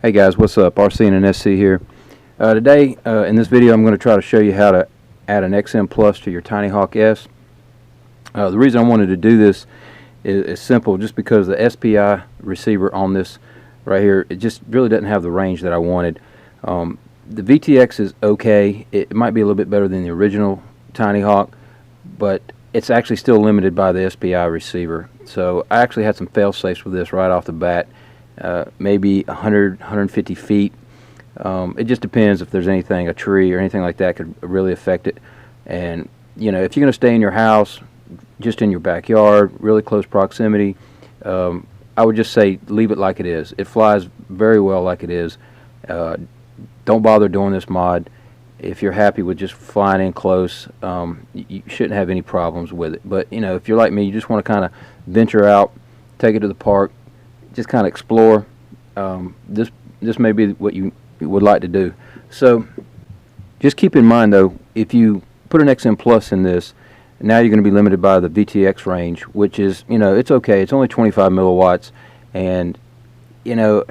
Hey guys, what's up? RC and SC here. Today in this video I'm going to try to show you how to add an XM Plus to your TinyHawk S. The reason I wanted to do this is simple, just because the SPI receiver on this right here, it just really doesn't have the range that I wanted. The VTX is okay. It might be a little bit better than the original TinyHawk, but it's actually still limited by the SPI receiver. So I actually had some fail-safes with this right off the bat. Maybe 100, 150 feet. It just depends if there's anything, a tree or anything like that could really affect it. And you know, if you're going to stay in your house, just in your backyard, really close proximity, I would just say leave it like it is. It flies very well like it is. Don't bother doing this mod. If you're happy with just flying in close, you shouldn't have any problems with it. But you know, if you're like me, you just want to kind of venture out, take it to the park, just kind of explore. This may be what you would like to do. So just keep in mind though, if you put an XM Plus in this, now you're going to be limited by the VTX range, which is, you know, it's okay. It's only 25 milliwatts, and you know,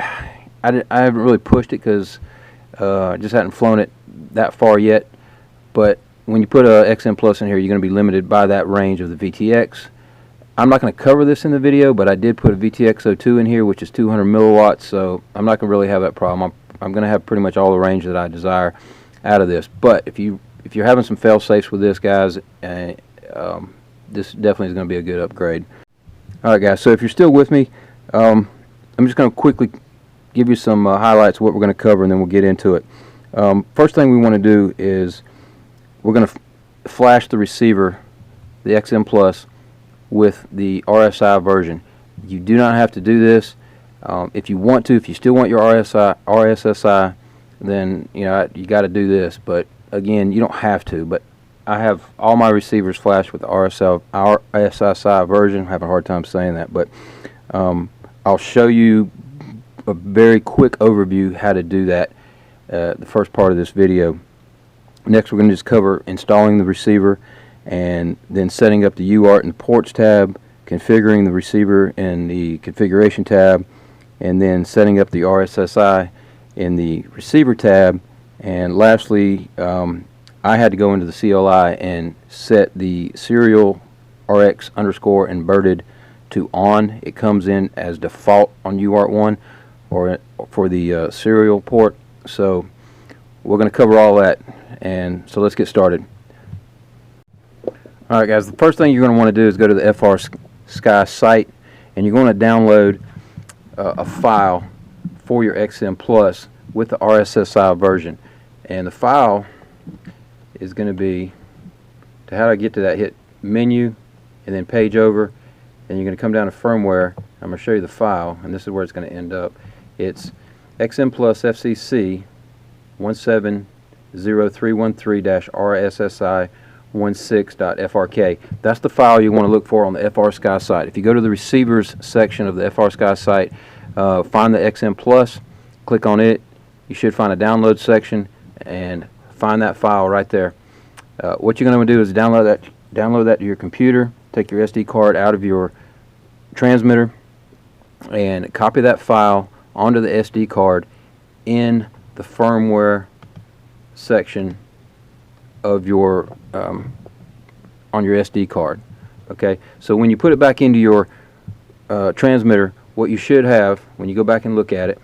I haven't really pushed it because I just hadn't flown it that far yet. But when you put a XM Plus in here, you're going to be limited by that range of the VTX. I'm not going to cover this in the video, but I did put a VTX02 in here, which is 200 milliwatts, so I'm not going to really have that problem. I'm going to have pretty much all the range that I desire out of this. But if you're having some fail-safes with this, guys, this definitely is going to be a good upgrade. All right, guys, so if you're still with me, I'm just going to quickly give you some highlights of what we're going to cover, and then we'll get into it. First thing we want to do is we're going to flash the receiver, the XM Plus, with the RSI version. You do not have to do this. If you want to, if you still want your RSSI, then you know you got to do this. But again, you don't have to. But I have all my receivers flashed with the RSSI version. I'm having a hard time saying that, but I'll show you a very quick overview how to do that. The first part of this video. Next, we're going to just cover installing the receiver, and then setting up the UART in the ports tab, configuring the receiver in the configuration tab, and then setting up the RSSI in the receiver tab. And lastly, I had to go into the CLI and set the serial RX_inverted to on. It comes in as default on UART1 or for the serial port. So we're going to cover all that, and so let's get started. Alright guys, the first thing you're going to want to do is go to the FrSky site, and you're going to download a file for your XM Plus with the RSSI version. And the file is going to be, to how to get to that, hit menu and then page over, and you're going to come down to firmware. I'm going to show you the file, and this is where it's going to end up. It's XM Plus FCC 170313-RSSI 16.frk. That's the file you want to look for on the FrSky site. If you go to the receivers section of the FrSky site, find the XM Plus, click on it. You should find a download section and find that file right there. What you're going to do is download that to your computer, take your SD card out of your transmitter, and copy that file onto the SD card in the firmware section of your on your SD card. Okay, so when you put it back into your transmitter, what you should have when you go back and look at it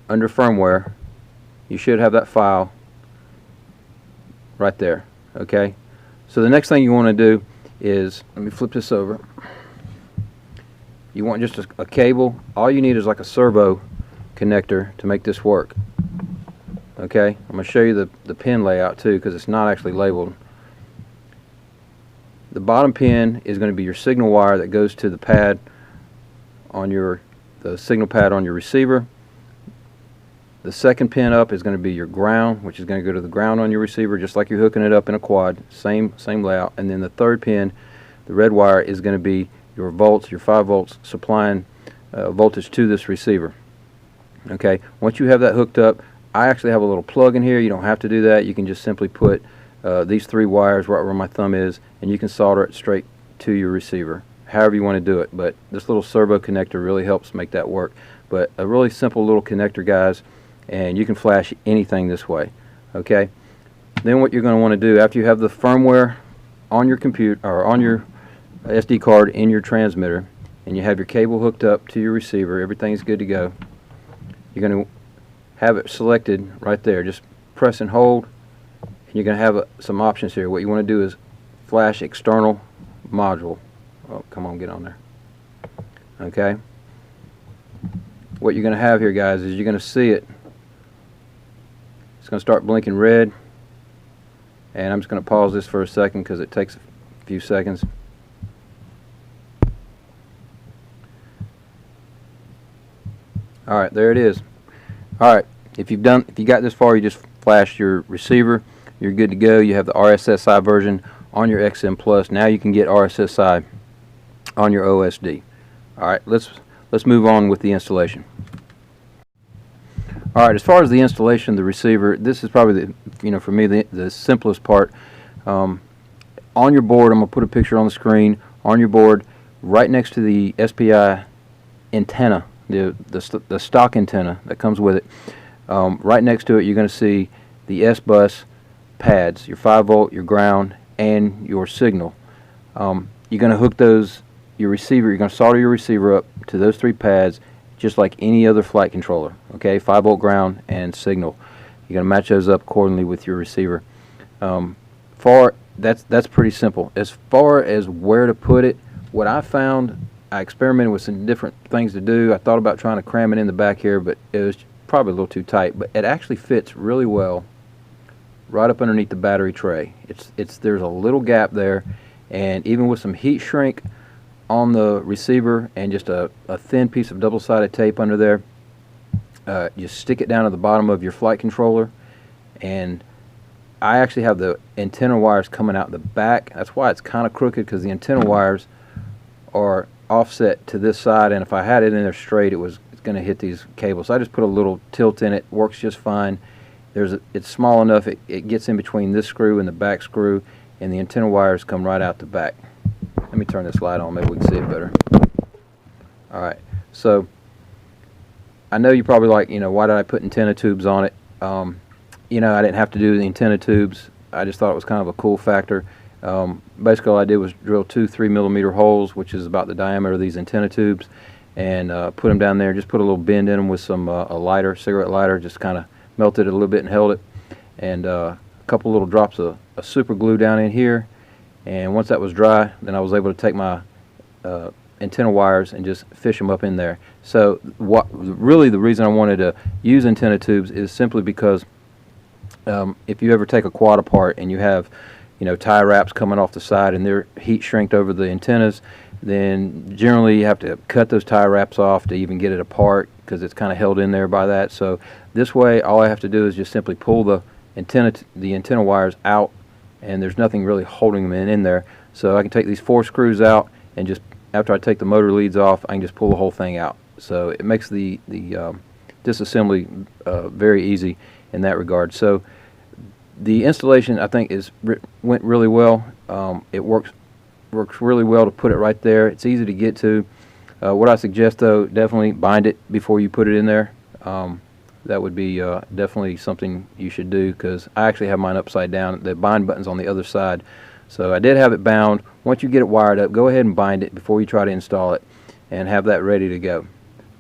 under firmware, you should have that file right there. Okay, so the next thing you want to do is, let me flip this over. You want just a cable. All you need is like a servo connector to make this work. Okay, I'm going to show you the pin layout too, because it's not actually labeled. The bottom pin is going to be your signal wire that goes to the pad on the signal pad on your receiver. The second pin up is going to be your ground, which is going to go to the ground on your receiver, just like you're hooking it up in a quad. Same layout. And then the third pin, the red wire, is going to be your volts, your 5 volts supplying voltage to this receiver. Okay, once you have that hooked up, I actually have a little plug in here. You don't have to do that. You can just simply put these 3 wires right where my thumb is, and you can solder it straight to your receiver. however you want to do it. But this little servo connector really helps make that work. But a really simple little connector, guys, and you can flash anything this way. Okay. Then what you're going to want to do after you have the firmware on your computer or on your SD card in your transmitter, and you have your cable hooked up to your receiver, everything's good to go. You're going to have it selected right there. Just press and hold, and you're going to have some options here. What you want to do is flash external module. Oh, come on, get on there. Okay. What you're going to have here, guys, is you're going to see it. It's going to start blinking red. And I'm just going to pause this for a second because it takes a few seconds. Alright, there it is. Alright, if you got this far, you just flash your receiver, you're good to go. You have the RSSI version on your XM Plus. Now you can get RSSI on your OSD. Alright, let's move on with the installation. Alright, as far as the installation of the receiver, this is probably for me the simplest part. On your board, I'm going to put a picture on the screen. On your board, right next to the SPI antenna, the stock antenna that comes with it, right next to it you're going to see the S-bus pads, your 5-volt, your ground, and your signal. You're going to hook your receiver, you're going to solder your receiver up to those 3 pads just like any other flight controller. Okay, 5-volt ground and signal. You're going to match those up accordingly with your receiver. That's pretty simple. As far as where to put it, what I found, I experimented with some different things to do. I thought about trying to cram it in the back here, but it was probably a little too tight. But it actually fits really well right up underneath the battery tray. There's a little gap there, and even with some heat shrink on the receiver and just a thin piece of double-sided tape under there, just stick it down at the bottom of your flight controller. And I actually have the antenna wires coming out the back. That's why it's kind of crooked, because the antenna wires are offset to this side, and if I had it in there straight, it's going to hit these cables. So I just put a little tilt in it. Works just fine. It's small enough it gets in between this screw and the back screw, and the antenna wires come right out the back. Let me turn this light on, maybe we can see it better. Alright, so I know you're probably like, why did I put antenna tubes on it? I didn't have to do the antenna tubes. I just thought it was kind of a cool factor. Basically all I did was drill 2 3mm holes, which is about the diameter of these antenna tubes, and put them down there. Just put a little bend in them with some a cigarette lighter, just kind of melted it a little bit and held it, and a couple little drops of super glue down in here. And once that was dry, then I was able to take my antenna wires and just fish them up in there. So really the reason I wanted to use antenna tubes is simply because if you ever take a quad apart and you have tie wraps coming off the side and they're heat shrinked over the antennas, then generally you have to cut those tie wraps off to even get it apart, because it's kind of held in there by that. So this way all I have to do is just simply pull the antenna wires out, and there's nothing really holding them in there. So I can take these 4 screws out, and just after I take the motor leads off, I can just pull the whole thing out. So it makes the disassembly very easy in that regard. So the installation, I think, went really well. It works really well to put it right there. It's easy to get to. What I suggest, though, definitely bind it before you put it in there. That would be definitely something you should do, because I actually have mine upside down. The bind button's on the other side. So I did have it bound. Once you get it wired up, go ahead and bind it before you try to install it, and have that ready to go.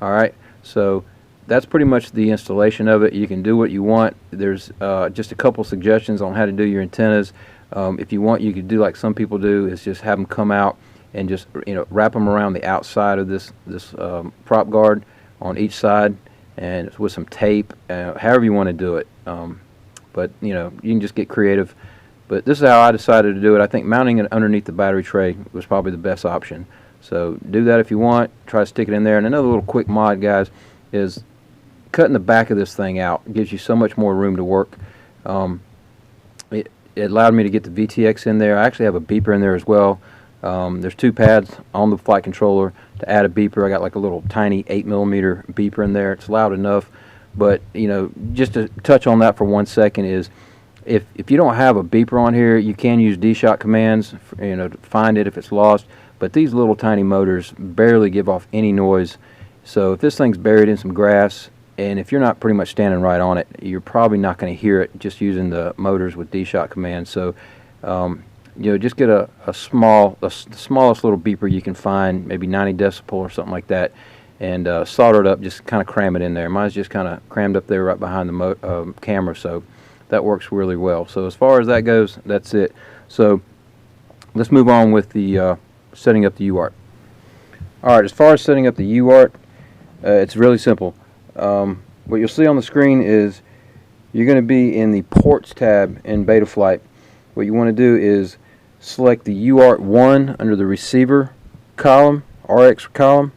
Alright, so that's pretty much the installation of it. You can do what you want. There's just a couple suggestions on how to do your antennas. If you want, you could do like some people do, is just have them come out and just wrap them around the outside of this prop guard on each side, and with some tape, however you want to do it. But you can just get creative. But this is how I decided to do it. I think mounting it underneath the battery tray was probably the best option. So do that if you want. Try to stick it in there. And another little quick mod, guys, is cutting the back of this thing out. It gives you so much more room to work. It allowed me to get the VTX in there. I actually have a beeper in there as well. There's 2 pads on the flight controller to add a beeper. I got like a little tiny 8mm beeper in there. It's loud enough. But just to touch on that for 1 second is, if you don't have a beeper on here, you can use D-Shot commands to find it if it's lost. but these little tiny motors barely give off any noise. So if this thing's buried in some grass, and if you're not pretty much standing right on it, you're probably not going to hear it just using the motors with D-Shot commands. So you know, just get the smallest little beeper you can find, maybe 90 decibel or something like that, and solder it up. Just kind of cram it in there. Mine's just kind of crammed up there right behind the camera, so that works really well. So as far as that goes, that's it. So let's move on with the setting up the UART. Alright, as far as setting up the UART, it's really simple. What you'll see on the screen is you're going to be in the Ports tab in Betaflight. What you want to do is select the UART1 under the receiver column, RX column.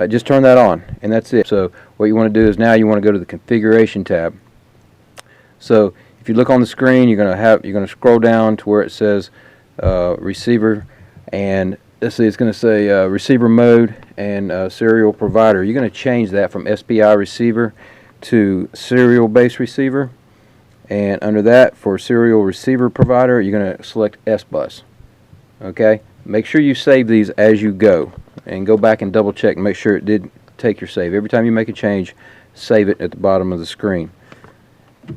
Just turn that on, and that's it. So what you want to do is now you want to go to the configuration tab. So if you look on the screen, you're going to scroll down to where it says receiver, and let's see, it's going to say receiver mode and serial provider. You're going to change that from SPI receiver to serial based receiver, and under that, for serial receiver provider, you're going to select S-Bus. Okay, make sure you save these as you go, and go back and double check and make sure it did take your save. Every time you make a change, save it at the bottom of the screen.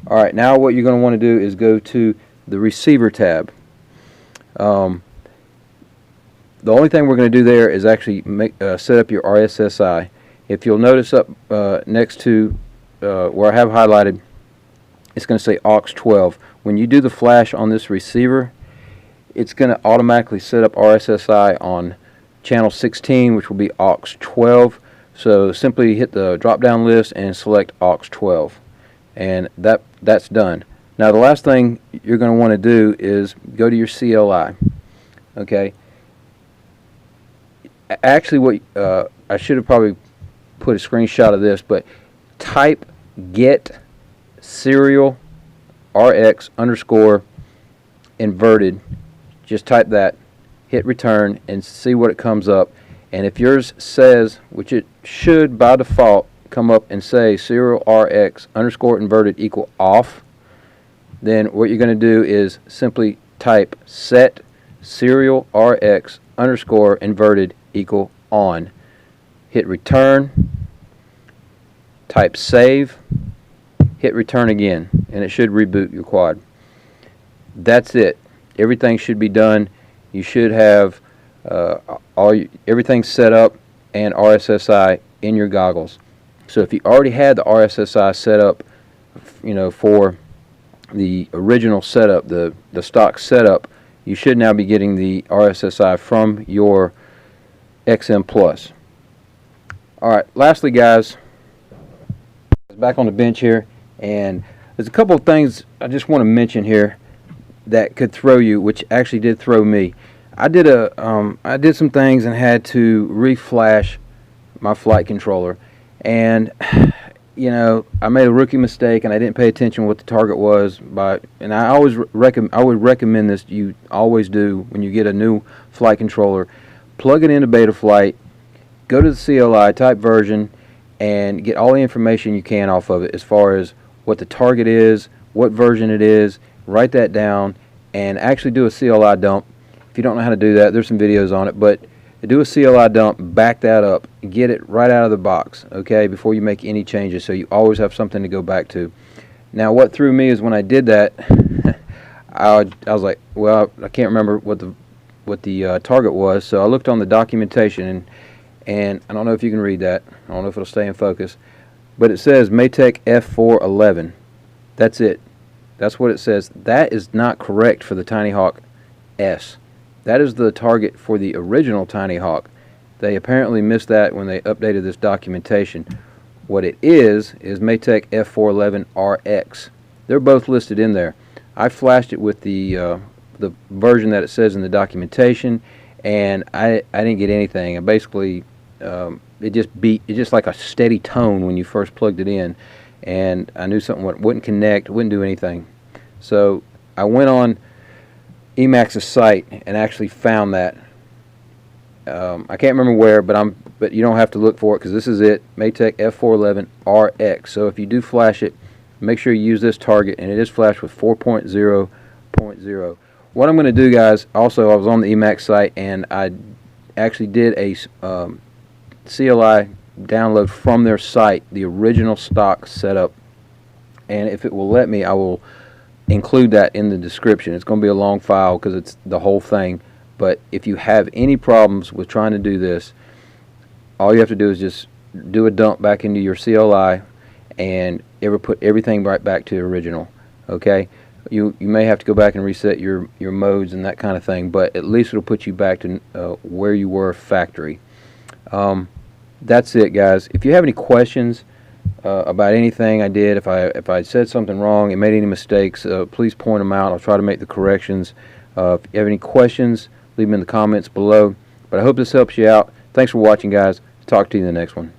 Alright, now what you're going to want to do is go to the receiver tab. The only thing we're going to do there is actually set up your RSSI. If you'll notice up next to where I have highlighted, it's going to say aux 12. When you do the flash on this receiver, it's going to automatically set up RSSI on channel 16, which will be aux 12. So simply hit the drop down list and select aux 12, and that's done. Now the last thing you're going to want to do is go to your CLI. Okay, actually what I should have probably put a screenshot of this, but type get serial RX underscore inverted. Just type that, hit return, and see what it comes up. And if yours says, which it should by default come up and say serial RX underscore inverted equal off, then what you're going to do is simply type set serial RX underscore inverted equal on. Hit return, type save, hit return again, and it should reboot your quad. That's it. Everything should be done. You should have everything set up and RSSI in your goggles. So if you already had the RSSI set up, you know, for the original setup, the stock setup, you should now be getting the RSSI from your XM Plus. Alright, lastly guys, back on the bench here, and there's a couple of things I just want to mention here that could throw you, which actually did throw me. I did some things and had to reflash my flight controller, and you know, I made a rookie mistake and I didn't pay attention what the target was. And I would recommend this you always do when you get a new flight controller. Plug it into Betaflight, go to the CLI, type version, and get all the information you can off of it as far as what the target is, what version it is. Write that down and actually do a CLI dump. If you don't know how to do that, there's some videos on it, but do a CLI dump, back that up, get it right out of the box, okay, before you make any changes, so you always have something to go back to. Now what threw me is when I did that, I was like, well, I can't remember what the target was, so I looked on the documentation, and I don't know if you can read that. I don't know if it'll stay in focus, but it says Maytech F411. That's it. That's what it says. That is not correct for the TinyHawk S. That is the target for the original TinyHawk. They apparently missed that when they updated this documentation. What it is Maytech F411 RX. They're both listed in there. I flashed it with the version that it says in the documentation, and I didn't get anything. And basically, it just like a steady tone when you first plugged it in, and I knew something wouldn't connect, wouldn't do anything. So I went on Emax's site and actually found that. I can't remember where, but you don't have to look for it because this is it, Maytech F411 RX. So if you do flash it, make sure you use this target, and it is flashed with 4.0.0. What I'm going to do, guys, also I was on the Emax site and I actually did a CLI download from their site, the original stock setup, and if it will let me, I will include that in the description. It's going to be a long file because it's the whole thing, but if you have any problems with trying to do this, all you have to do is just do a dump back into your CLI and put everything right back to the original. Okay, you may have to go back and reset your modes and that kind of thing, but at least it'll put you back to where you were factory. That's it, guys. If you have any questions about anything I did, if I said something wrong and made any mistakes, please point them out. I'll try to make the corrections. If you have any questions, leave them in the comments below. But I hope this helps you out. Thanks for watching, guys. Talk to you in the next one.